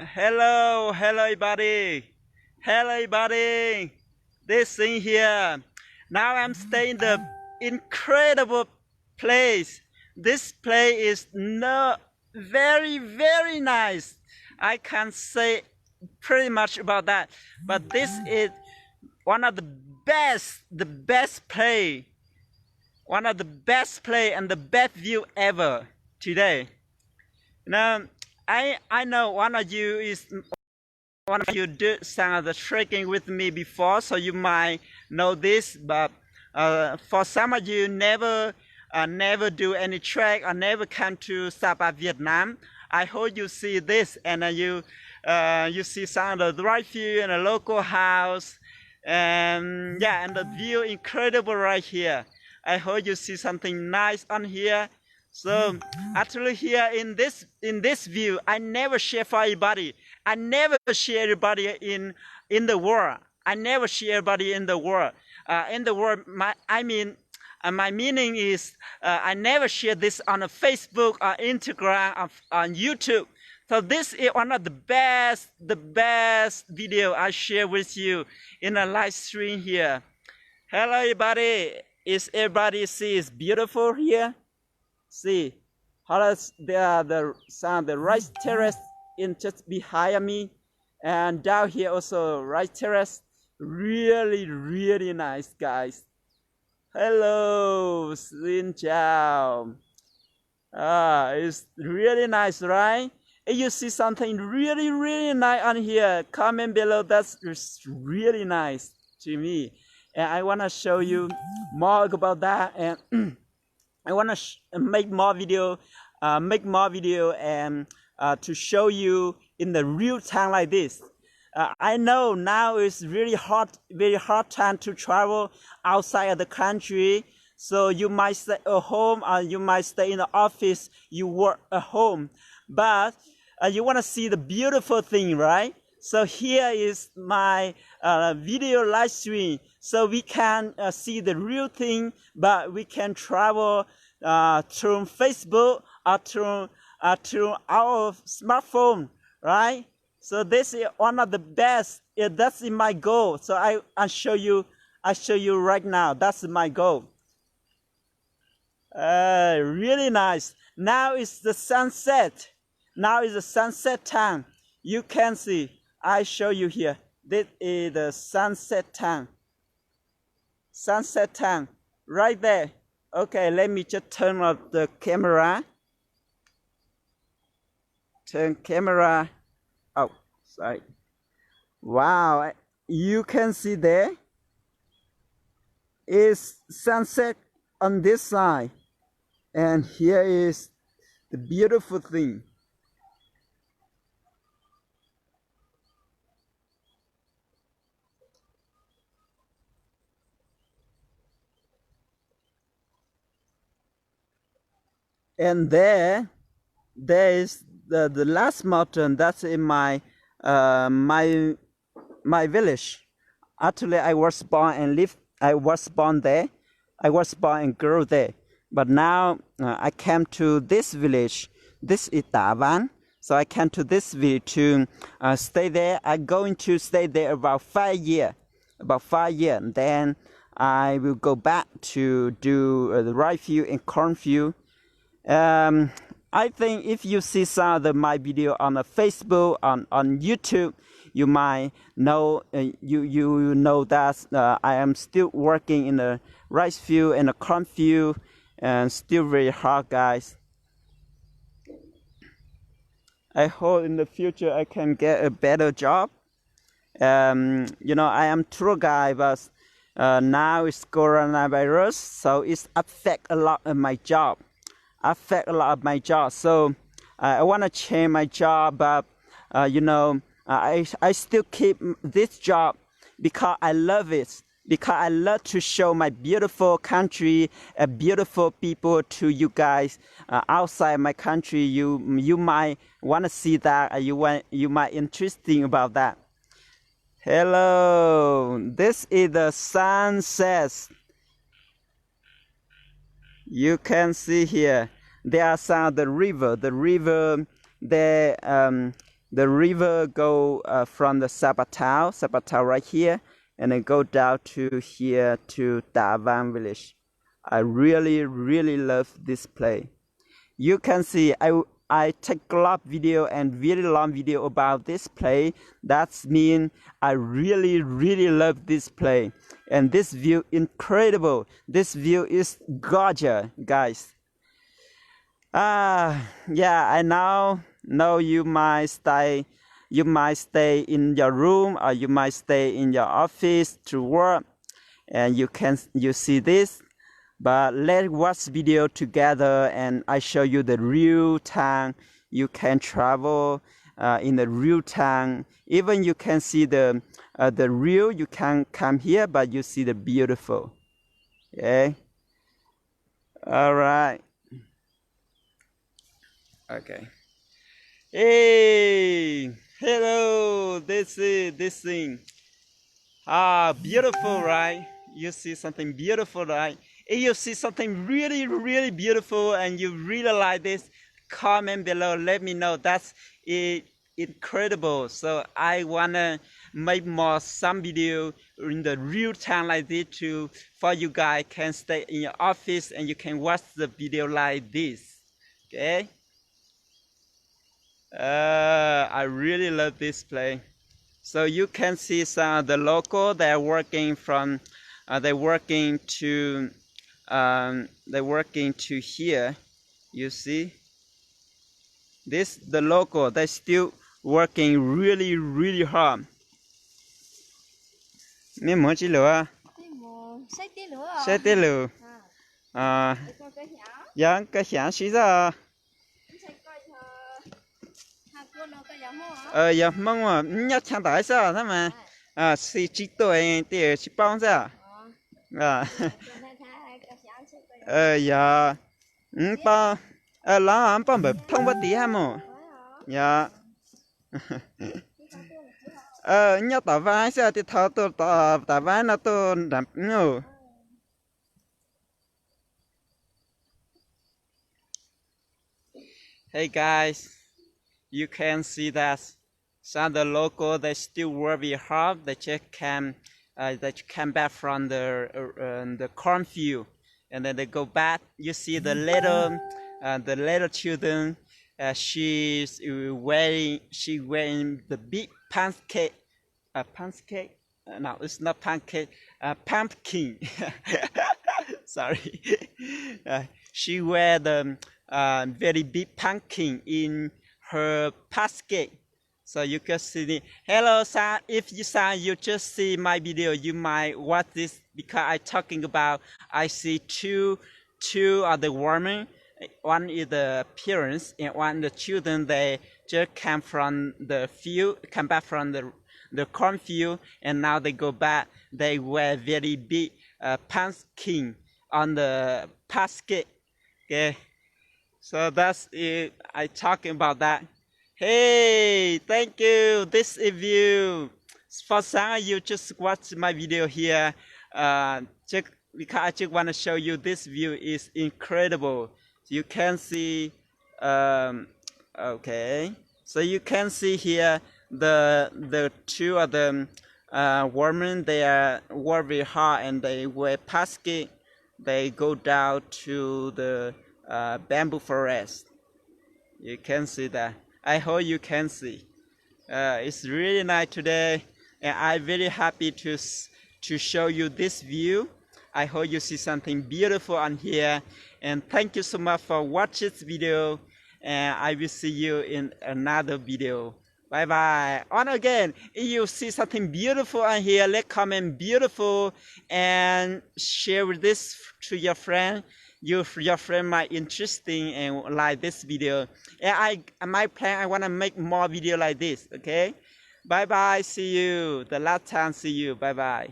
Hello, hello everybody. Hello everybody. This thing here. Now I'm staying in the incredible place. This place is no very nice. I can't say pretty much about that. But this is one of the best play. One of the best play and the best view ever today. Now I know one of you did some of the trekking with me before, so you might know this. But for some of you never do any trek or never come to Sapa, Vietnam, I hope you see this and you see some of the right view in a local house, and yeah, and the view incredible right here. I hope you see something nice on here. So actually here in this view, I never share for anybody. I never share everybody in the world. I never share everybody in the world. My meaning is I never share this on a Facebook or Instagram or on YouTube. So this is one of the best video I share with you in a live stream here. Hello everybody. Is everybody see it's beautiful here? See how there are the rice terrace in just behind me, and down here also rice terrace. Really nice, guys. Hello, xin chào. It's really nice, right? If you see something really nice on here, comment below. That's really nice to me, and I want to show you more about that. And I want to make more video and to show you in the real time like this. I know now it's really hot, very hard time to travel outside of the country. So you might stay at home or you might stay in the office, you work at home. But you want to see the beautiful thing, right? So here is my video live stream. So we can see the real thing, but we can travel through Facebook or through our smartphone, right? So this is one of the best. That's my goal. So I show you right now. That's my goal. Really nice. Now it's the sunset. Now is the sunset time. You can see. I show you here. This is the sunset time. Sunset time, right there. Okay, let me just turn off the camera. Turn camera. Oh, sorry. Wow, you can see there is sunset on this side, and here is the beautiful thing. And there is the last mountain. That's in my village. Actually, I was born and lived. I was born there. I was born and grew there. But now I came to this village. This is Tavan. So I came to this village to stay there. I'm going to stay there about 5 years. About 5 years. And then I will go back to do the rice field and corn field. I think if you see some of my video on Facebook, on YouTube, you might know you know that I am still working in the rice field and the corn field, and still very hard, guys. I hope in the future I can get a better job. You know, I am tour guide, but now it's coronavirus, so it's affect a lot of my job. So I want to change my job, but you know, I still keep this job because I love it, because I love to show my beautiful country, beautiful people to you guys outside my country. You might want to see that, you might interesting about that. Hello, this is the sunset. You can see here, there are some of the river. The river, there The river go from the Sapa town right here, and then go down to here to Da Van village. I really love this place. You can see I take a lot of video and very long video about this place. That's mean I really love this place. And this view incredible. This view is gorgeous, guys. Yeah, I now know you might stay in your room, or you might stay in your office to work, and you see this. But let's watch video together, and I show you the real town. You can travel in the real town. Even you can see the real. You can come here, but you see the beautiful. Okay. All right. Okay. Hey, hello. This thing. Beautiful, right? You see something beautiful, right? If you see something really beautiful and you really like this, comment below, let me know. That's incredible. So I wanna make some video in the real time like this for you guys can stay in your office and you can watch the video like this. Okay. I really love this place. So you can see some of the local. They're working to here. You see this, the local, they're still working really hard. Mấy món chỉ lửa xây tế lửa dạ cái sáng xí ra dạ mong mà nhát chán tái sao thế mà xí chỉ tuổi thì chỉ bao giờ dạ bao lá bao bập thông bát tí ham mà dạ nhát tao vai sao thì thao tao vai nó tôi làm nhiều. Hey guys, you can see that some of the local they still work very hard. They just came back from the cornfield, and then they go back. You see the little children. She's wearing the big pancake. Pancake? No, it's not pancake. Pumpkin. Sorry. She wear the very big pumpkin in her basket. So you can see it. Hello, son. If you just see my video, you might watch this because I talking about. I see two of the women. One is the parents, and one the children. They just come back from the cornfield, and now they go back. They wear very big pumpkin on the basket. Okay, so that's it. I talking about that. Hey, thank you. This is view. For some of you just watch my video here. Because I just want to show you this view is incredible. You can see. Okay, so you can see here the two of them women. They are work very hard and they wear basket. They go down to the bamboo forest. You can see that. I hope you can see. It's really nice today, and I'm very happy to show you this view. I hope you see something beautiful on here, and thank you so much for watching this video, and I will see you in another video. Bye bye. On again, if you see something beautiful on here, let comment beautiful and share this to your friend. Your friend might interesting and like this video. And my plan, I want to make more video like this. Okay. Bye bye. See you. The last time. See you. Bye bye.